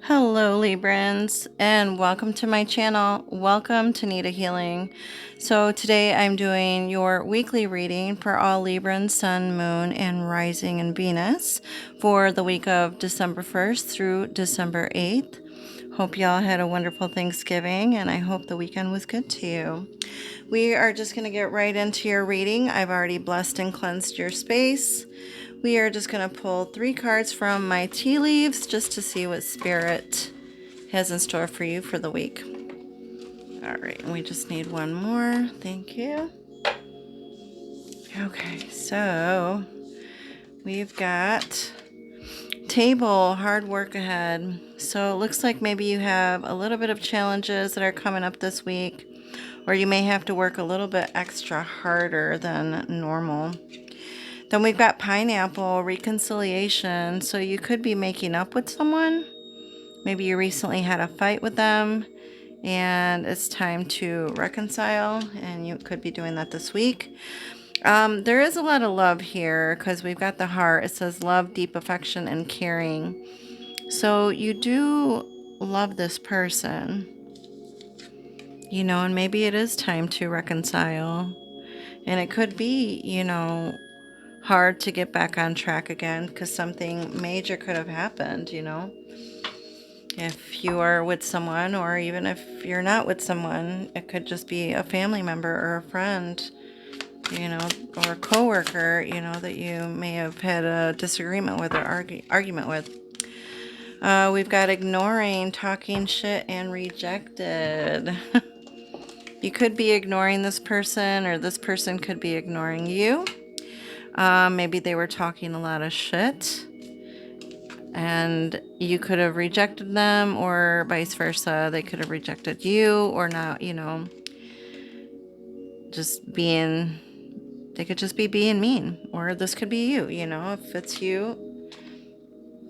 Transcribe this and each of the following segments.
Hello Librans, and welcome to my channel. Welcome to Nitahealing. So today I'm doing your weekly reading for all Librans, Sun, Moon, and Rising in Venus for the week of December 1st through December 8th. Hope y'all had a wonderful Thanksgiving, and I hope the weekend was good to you. We are just going to get right into your reading. I've already blessed and cleansed your space. We are just going to pull 3 cards from my tea leaves just to see what Spirit has in store for you for the week. All right, and we just need one more. Thank you. Okay, so we've got table, hard work ahead. So it looks like maybe you have a little bit of challenges that are coming up this week, or you may have to work a little bit extra harder than normal. Then we've got pineapple, reconciliation. So you could be making up with someone. Maybe you recently had a fight with them and it's time to reconcile, and you could be doing that this week. There is a lot of love here because we've got the heart. It says love, deep affection, and caring. So you do love this person, you know, and maybe it is time to reconcile. And it could be, you know, hard to get back on track again because something major could have happened, you know. If you are with someone, or even if you're not with someone, it could just be a family member or a friend, you know, or a coworker, you know, that you may have had a disagreement with or argument with. We've got ignoring, talking shit, and rejected. You could be ignoring this person, or this person could be ignoring you. Maybe they were talking a lot of shit and you could have rejected them, or vice versa. They could have rejected you, or not, you know, they could just be being mean, or this could be you, you know. If it's you,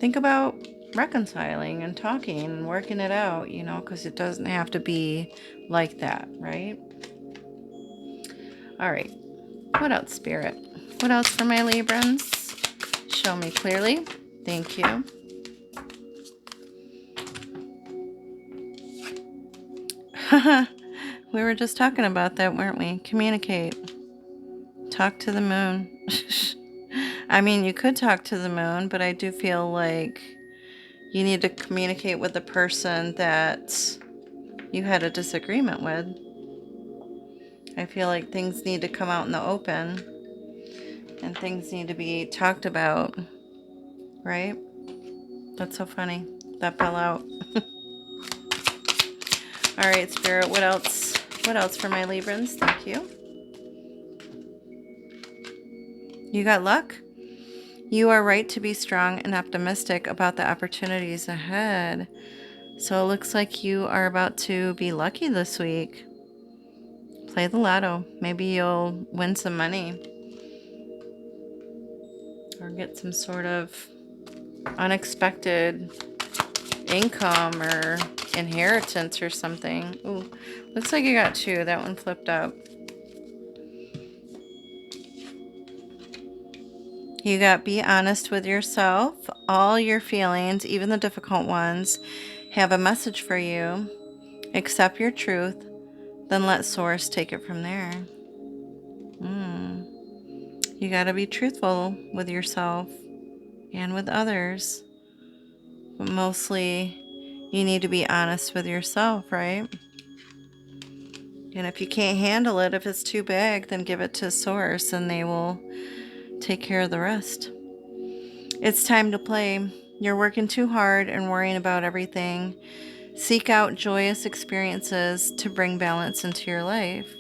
think about reconciling and talking and working it out, you know, because it doesn't have to be like that, right? All right. What else, Spirit? What else for my Librans? Show me clearly. Thank you. We were just talking about that, weren't we? Communicate. Talk to the moon. I mean, you could talk to the moon, but I do feel like you need to communicate with the person that you had a disagreement with. I feel like things need to come out in the open and things need to be talked about, right? That's so funny. That fell out. All right, Spirit, what else? What else for my Librans? Thank you. You got luck? You are right to be strong and optimistic about the opportunities ahead. So it looks like you are about to be lucky this week. Play the lotto. Maybe you'll win some money or get some sort of unexpected income or inheritance or something. Ooh, looks like you got 2. That one flipped up. You got be honest with yourself. All your feelings, even the difficult ones, have a message for you. Accept your truth, then let Source take it from there. You got to be truthful with yourself and with others. But mostly, you need to be honest with yourself, right? And if you can't handle it, if it's too big, then give it to Source and they will take care of the rest. It's time to play. You're working too hard and worrying about everything. Seek out joyous experiences to bring balance into your life.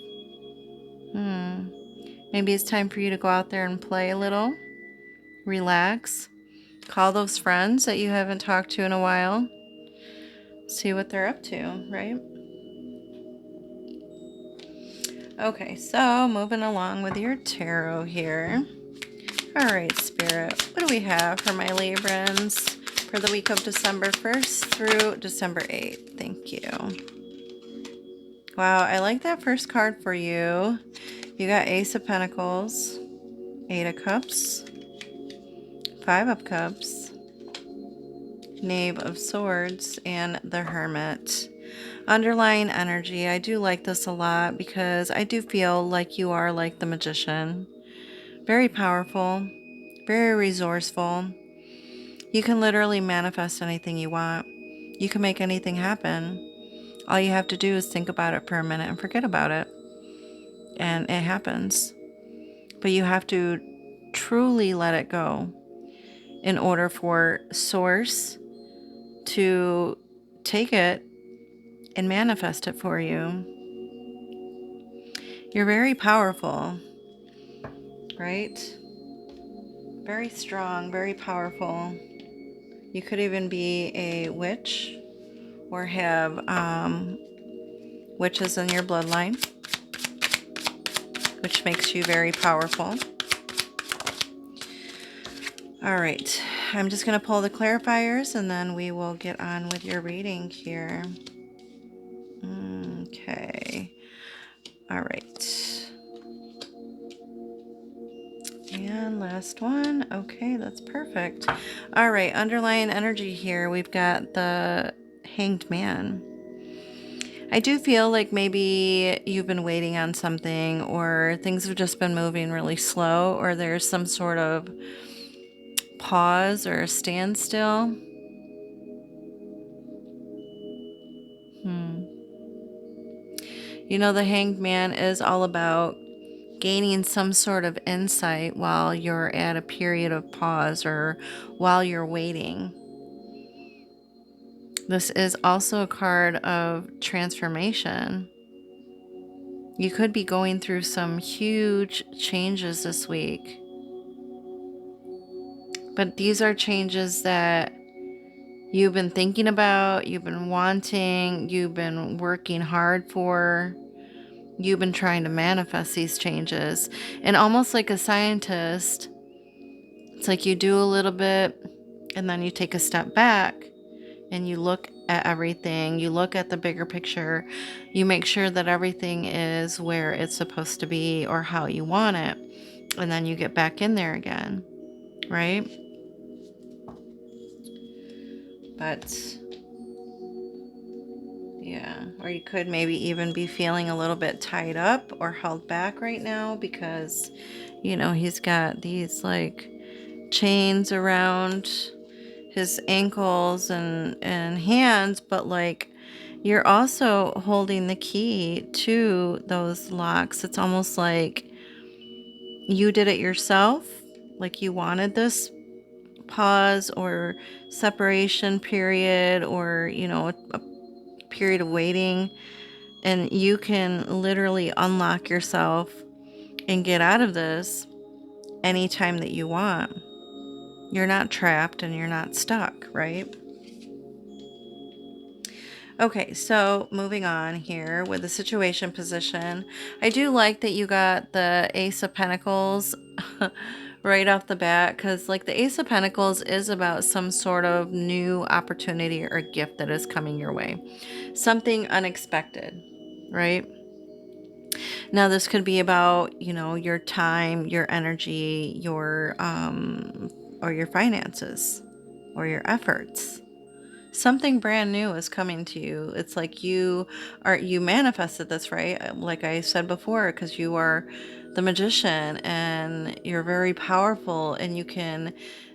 Maybe it's time for you to go out there and play a little. Relax. Call those friends that you haven't talked to in a while. See what they're up to, right? Okay, so moving along with your tarot here. All right, Spirit, what do we have for my Librans for the week of December 1st through December 8th? Thank you. Wow, I like that first card for you. You got Ace of Pentacles, 8 of Cups, 5 of Cups, Knave of Swords, and the Hermit. Underlying energy, I do like this a lot because I do feel like you are like the Magician. Very powerful, very resourceful. You can literally manifest anything you want. You can make anything happen. All you have to do is think about it for a minute and forget about it. And it happens. But you have to truly let it go in order for Source to take it and manifest it for you. You're very powerful, right? Very strong, very powerful. You could even be a witch or have witches in your bloodline, which makes you very powerful. All right, I'm just going to pull the clarifiers and then we will get on with your reading here. Okay. All right. And last one. Okay, that's perfect. All right, underlying energy here, we've got the Hanged Man. I do feel like maybe you've been waiting on something, or things have just been moving really slow, or there's some sort of pause or a standstill. You know, the Hanged Man is all about gaining some sort of insight while you're at a period of pause or while you're waiting. This is also a card of transformation. You could be going through some huge changes this week. But these are changes that you've been thinking about, you've been wanting, you've been working hard for. You've been trying to manifest these changes. And almost like a scientist, it's like you do a little bit and then you take a step back and you look at everything. You look at the bigger picture. You make sure that everything is where it's supposed to be or how you want it. And then you get back in there again, right? But yeah, or you could maybe even be feeling a little bit tied up or held back right now because, you know, he's got these like chains around his ankles and hands, but like you're also holding the key to those locks. It's almost like you did it yourself, like you wanted this pause or separation period, or you know, a period of waiting, and you can literally unlock yourself and get out of this anytime that you want. You're not trapped and you're not stuck, right? Okay, so moving on here with the situation position. I do like that you got the Ace of Pentacles right off the bat, because like the Ace of Pentacles is about some sort of new opportunity or gift that is coming your way. Something unexpected, right? Now this could be about, you know, your time, your energy, your or your finances or your efforts. Something brand new is coming to you. It's like you manifested this, right? Like I said before, because you are the Magician and you're very powerful and you can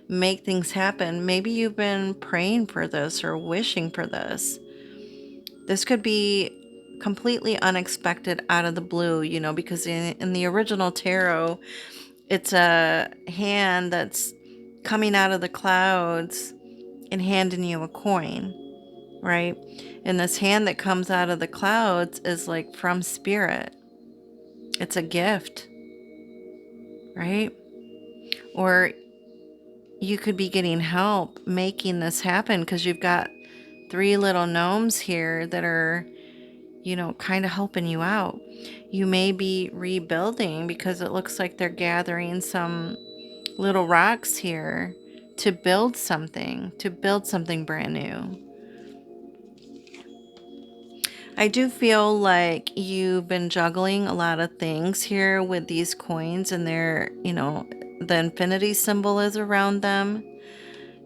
make things happen. Maybe you've been praying for this or wishing for this. This could be completely unexpected, out of the blue, you know, because in the original tarot, it's a hand that's coming out of the clouds and handing you a coin, right? And this hand that comes out of the clouds is like from spirit. It's a gift, right? Or you could be getting help making this happen because you've got 3 little gnomes here that are, you know, kind of helping you out. You may be rebuilding because it looks like they're gathering some little rocks here to build something brand new. I do feel like you've been juggling a lot of things here with these coins, and they're, you know, the infinity symbol is around them.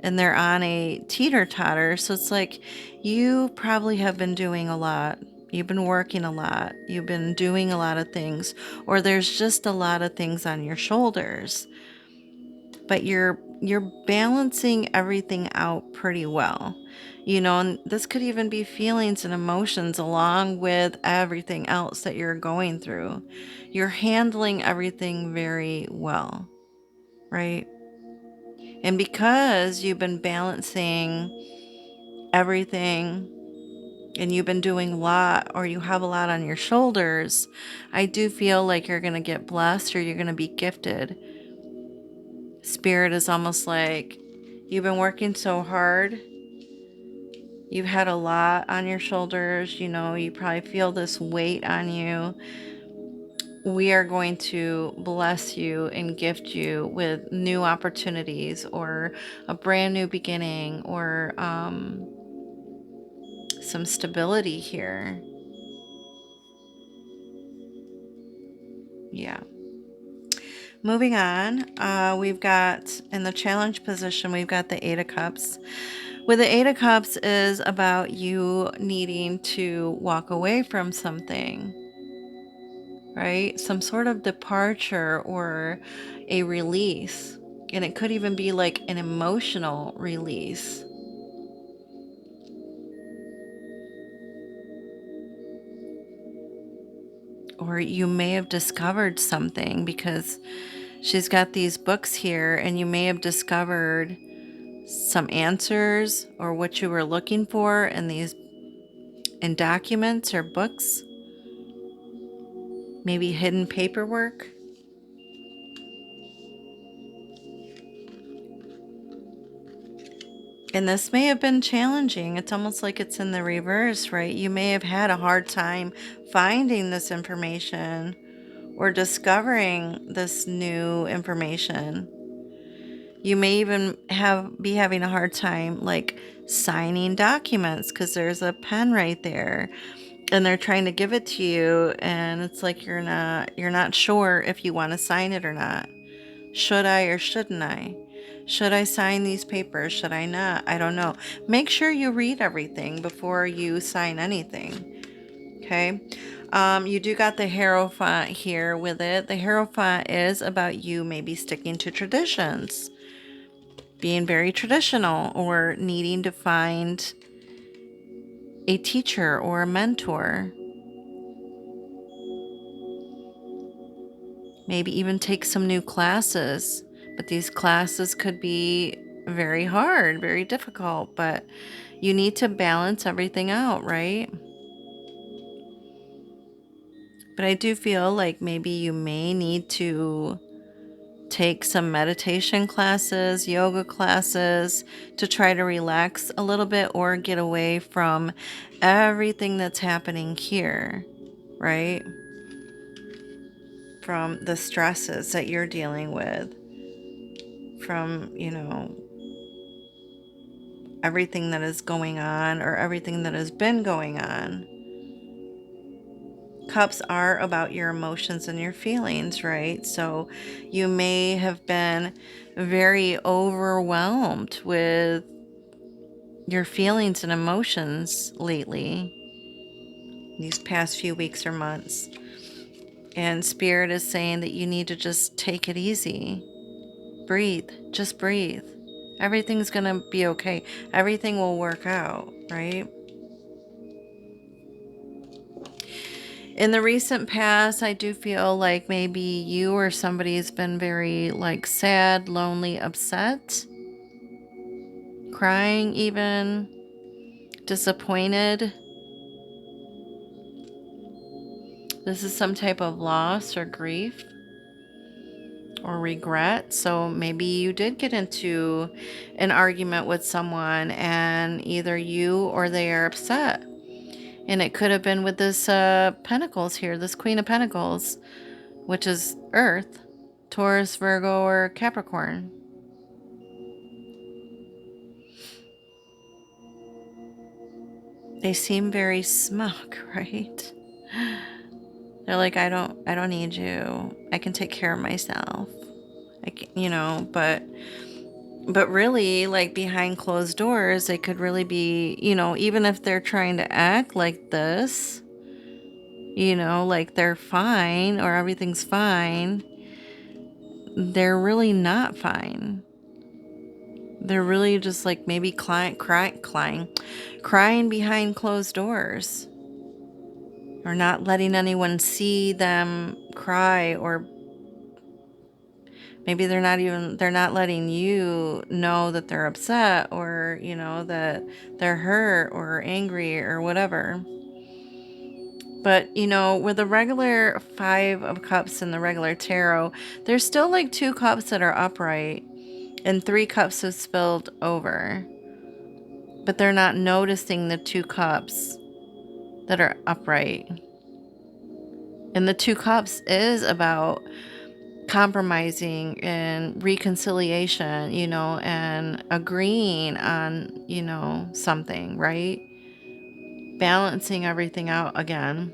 and they're on a teeter-totter. So it's like you probably have been doing a lot. You've been working a lot. You've been doing a lot of things, or there's just a lot of things on your shoulders. But you're balancing everything out pretty well. And this could even be feelings and emotions along with everything else that you're going through. You're handling everything very well, right? And because you've been balancing everything and you've been doing a lot, or you have a lot on your shoulders, I do feel like you're going to get blessed, or you're going to be gifted. Spirit is almost like you've been working so hard. You've had a lot on your shoulders. You probably feel this weight on you. We are going to bless you and gift you with new opportunities, or a brand new beginning, or some stability here. Yeah. Moving on, we've got in the challenge position, we've got the Eight of Cups. With the Eight of Cups is about you needing to walk away from something, right? Some sort of departure or a release. And it could even be like an emotional release. Or you may have discovered something, because she's got these books here, and you may have discovered some answers or what you were looking for in documents or books, maybe hidden paperwork. And this may have been challenging. It's almost like it's in the reverse, right? You may have had a hard time finding this information or discovering this new information. You may even be having a hard time like signing documents, because there's a pen right there and they're trying to give it to you, and it's like you're not sure if you want to sign it or not. Should I or shouldn't I? Should I sign these papers? Should I not? I don't know. Make sure you read everything before you sign anything. Okay. You do got the Hierophant here with it. The Hierophant is about you maybe sticking to traditions, being very traditional, or needing to find a teacher or a mentor. Maybe even take some new classes. But these classes could be very hard, very difficult, but you need to balance everything out, right? But I do feel like maybe you may need to take some meditation classes, yoga classes, to try to relax a little bit, or get away from everything that's happening here, right? From the stresses that you're dealing with, from, everything that is going on, or everything that has been going on. Cups are about your emotions and your feelings, right? So you may have been very overwhelmed with your feelings and emotions lately, these past few weeks or months. And Spirit is saying that you need to just take it easy. Breathe. Just breathe. Everything's going to be okay. Everything will work out, right? In the recent past, I do feel like maybe you or somebody's been very like sad, lonely, upset, crying even, disappointed. This is some type of loss or grief or regret. So maybe you did get into an argument with someone, and either you or they are upset. And it could have been with this Pentacles here, this Queen of Pentacles, which is Earth, Taurus, Virgo, or Capricorn. They seem very smug, right? They're like, I don't need you. I can take care of myself. But But really, like behind closed doors, they could really be, even if they're trying to act like this, like they're fine or everything's fine, they're really not fine. They're really just like maybe crying behind closed doors, or not letting anyone see them cry, or maybe they're not letting you know that they're upset, or that they're hurt or angry or whatever. But with the regular 5 of Cups in the regular tarot, there's still like 2 cups that are upright and 3 cups have spilled over, but they're not noticing the 2 cups that are upright. And the 2 cups is about compromising and reconciliation, and agreeing on, something, right? Balancing everything out again.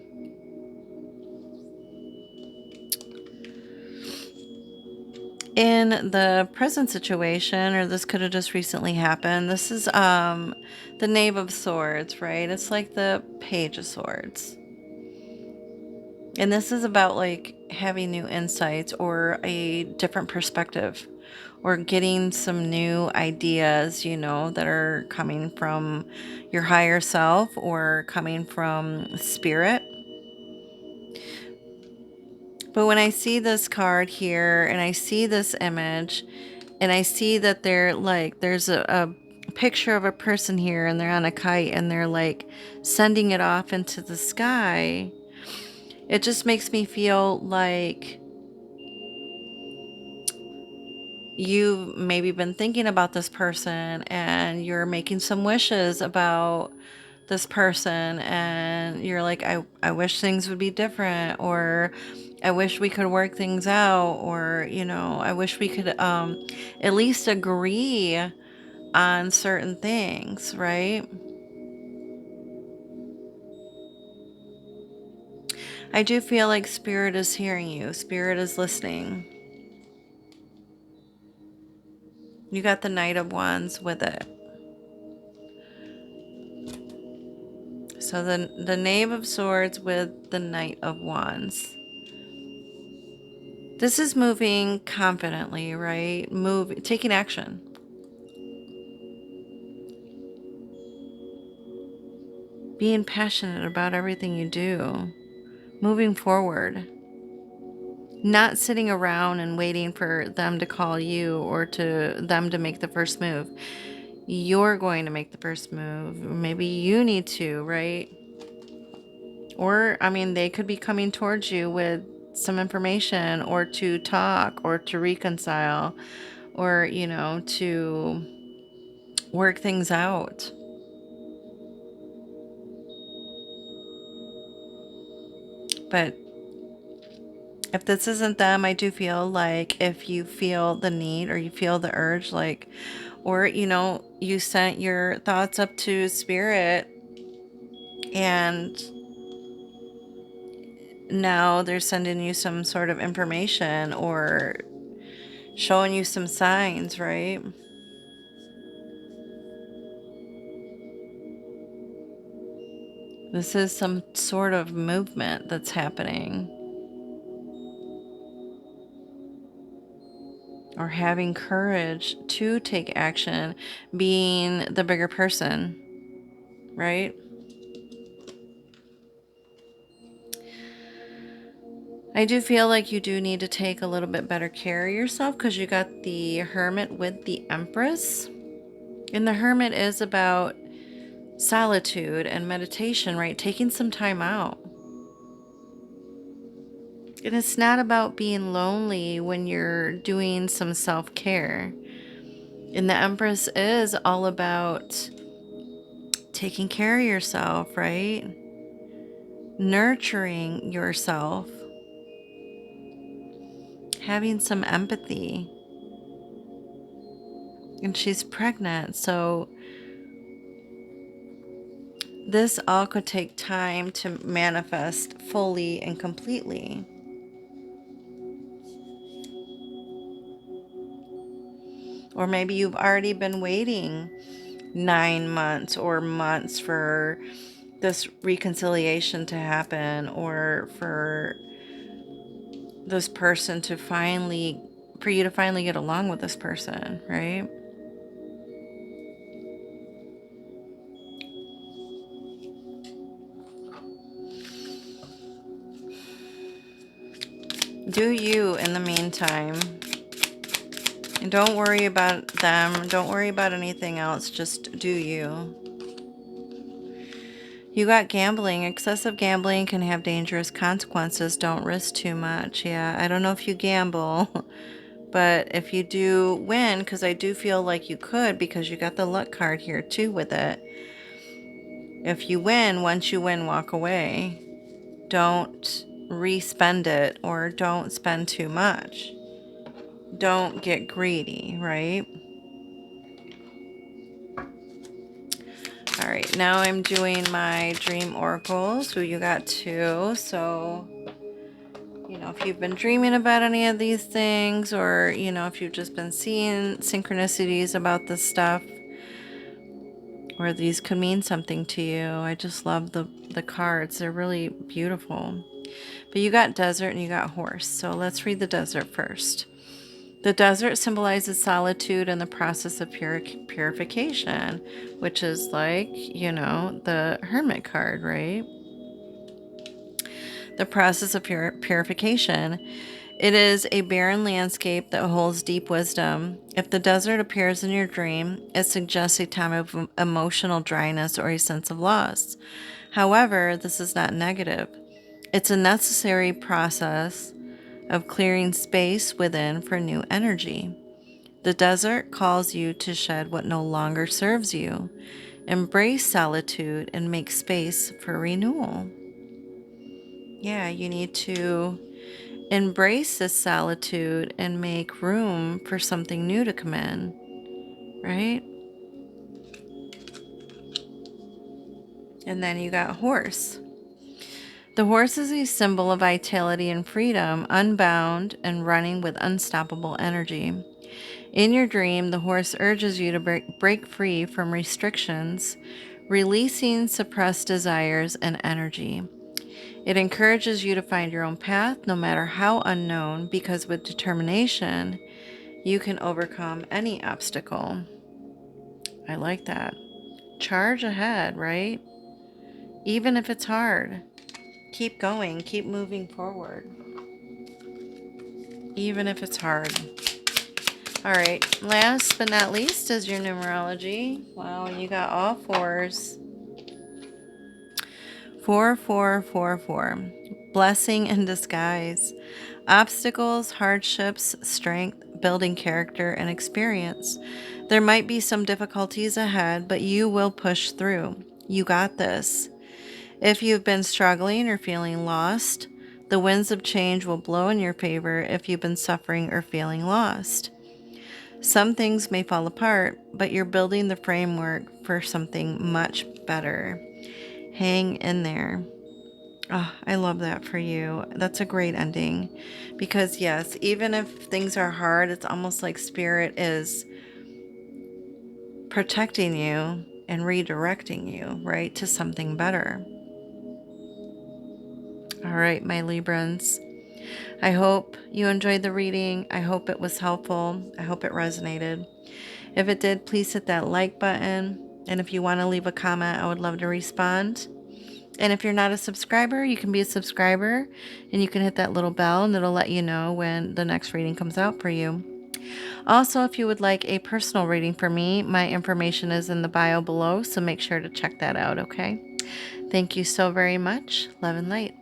In the present situation, or this could have just recently happened, this is the Knave of Swords, right? It's like the Page of Swords. And this is about like having new insights or a different perspective, or getting some new ideas, that are coming from your higher self or coming from spirit. But when I see this card here and I see this image and I see that there's a picture of a person here and they're on a kite and they're like sending it off into the sky, it just makes me feel like you've maybe been thinking about this person and you're making some wishes about this person, and you're like, I wish things would be different, or I wish we could work things out, or I wish we could at least agree on certain things, right? I do feel like spirit is hearing you, spirit is listening. You got the Knight of Wands with it. So the Knave of Swords with the Knight of Wands. This is moving confidently, right? Taking action. Being passionate about everything you do. Moving forward. Not sitting around and waiting for them to call you or to them to make the first move. You're going to make the first move. Maybe you need to, right? Or, they could be coming towards you with some information, or to talk, or to reconcile, or, to work things out. But if this isn't them, I do feel like if you feel the need or you feel the urge, like, or, you sent your thoughts up to spirit and now they're sending you some sort of information or showing you some signs, right? This is some sort of movement that's happening. Or having courage to take action, being the bigger person, right? I do feel like you do need to take a little bit better care of yourself, because you got the Hermit with the Empress. And the Hermit is about solitude and meditation, right? Taking some time out. And it's not about being lonely when you're doing some self-care. And the Empress is all about taking care of yourself, right? Nurturing yourself. Having some empathy. And she's pregnant, so this all could take time to manifest fully and completely. Or maybe you've already been waiting 9 months or months for this reconciliation to happen, or for this person to finally, for you to finally get along with this person, right? Do you in the meantime. And don't worry about them. Don't worry about anything else. Just do you. You got gambling. Excessive gambling can have dangerous consequences. Don't risk too much. Yeah, I don't know if you gamble, but if you do win, because I do feel like you could, because you got the luck card here too with it. If you win, once you win, walk away. Don't re-spend it, or don't spend too much. Don't get greedy, right? All right, now I'm doing my dream oracles. Who you got two. So, if you've been dreaming about any of these things, or, if you've just been seeing synchronicities about this stuff, or these could mean something to you. I just love the cards. They're really beautiful. But you got desert and you got horse. So let's read the desert first. The desert symbolizes solitude and the process of purification, which is like, the hermit card, right? The process of purification. It is a barren landscape that holds deep wisdom. If the desert appears in your dream, it suggests a time of emotional dryness or a sense of loss. However, this is not negative. It's a necessary process of clearing space within for new energy. The desert calls you to shed what no longer serves you. Embrace solitude and make space for renewal. Yeah, you need to embrace this solitude and make room for something new to come in, right? And then you got horse. The horse is a symbol of vitality and freedom, unbound and running with unstoppable energy. In your dream, the horse urges you to break free from restrictions, releasing suppressed desires and energy. It encourages you to find your own path, no matter how unknown, because with determination, you can overcome any obstacle. I like that. Charge ahead, right? Even if it's hard. Keep going, keep moving forward. Even if it's hard. All right, last but not least is your numerology. Wow, you got all fours. 4444. Blessing in disguise. Obstacles, hardships, strength, building character, and experience. There might be some difficulties ahead, but you will push through. You got this. If you've been struggling or feeling lost, the winds of change will blow in your favor if you've been suffering or feeling lost. Some things may fall apart, but you're building the framework for something much better. Hang in there. Oh, I love that for you. That's a great ending. Because, yes, even if things are hard, it's almost like Spirit is protecting you and redirecting you, right, to something better. All right, my Librans. I hope you enjoyed the reading. I hope it was helpful. I hope it resonated. If it did, please hit that like button. And if you want to leave a comment, I would love to respond. And if you're not a subscriber, you can be a subscriber and you can hit that little bell and it'll let you know when the next reading comes out for you. Also, if you would like a personal reading for me, my information is in the bio below, so make sure to check that out, okay? Thank you so very much. Love and light.